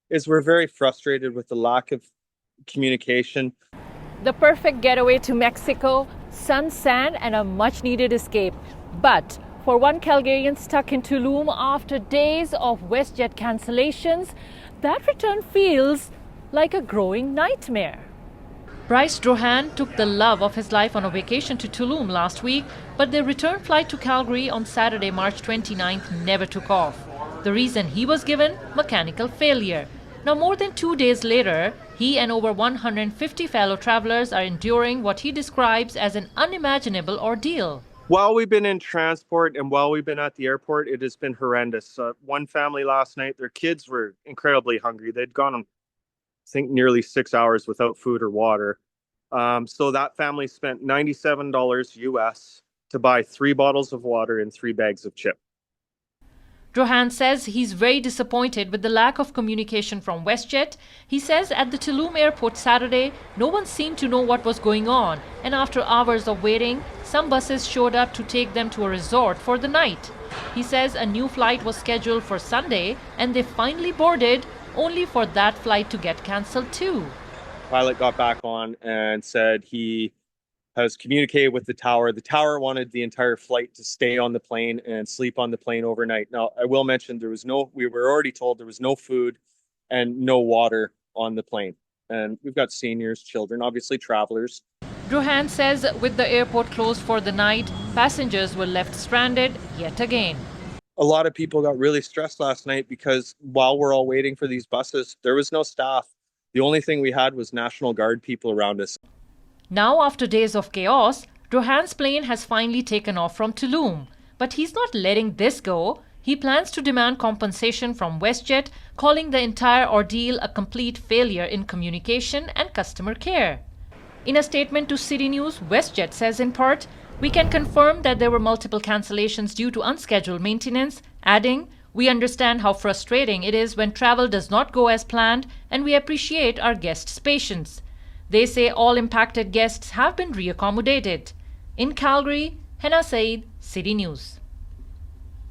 is we're very frustrated with the lack of communication. The perfect getaway to Mexico, sun, sand, and a much needed escape. But for one Calgarian stuck in Tulum after days of WestJet cancellations, that return feels like a growing nightmare. Bryce Drohan took the love of his life on a vacation to Tulum last week, but their return flight to Calgary on Saturday, March 29th never took off. The reason he was given? Mechanical failure. Now, more than 2 days later, he and over 150 fellow travelers are enduring what he describes as an unimaginable ordeal. While we've been in transport and while we've been at the airport, it has been horrendous. One family last night, their kids were incredibly hungry. They'd gone, I think, nearly 6 hours without food or water. So that family spent $97 US to buy 3 bottles of water and 3 bags of chips. Drohan says he's very disappointed with the lack of communication from WestJet. He says at the Tulum airport Saturday, no one seemed to know what was going on, and after hours of waiting, some buses showed up to take them to a resort for the night. He says a new flight was scheduled for Sunday, and they finally boarded, only for that flight to get cancelled too. Pilot got back on and said he has communicated with the tower. The tower wanted the entire flight to stay on the plane and sleep on the plane overnight. Now, I will mention we were already told there was no food and no water on the plane. And we've got seniors, children, obviously travelers. Drohan says with the airport closed for the night, passengers were left stranded yet again. A lot of people got really stressed last night because while we're all waiting for these buses, there was no staff. The only thing we had was National Guard people around us. Now, after days of chaos, Drohan's plane has finally taken off from Tulum. But he's not letting this go. He plans to demand compensation from WestJet, calling the entire ordeal a complete failure in communication and customer care. In a statement to City News, WestJet says in part, "We can confirm that there were multiple cancellations due to unscheduled maintenance," adding, "We understand how frustrating it is when travel does not go as planned, and we appreciate our guests' patience." They say all impacted guests have been reaccommodated. In Calgary, Henna Saeed, City News.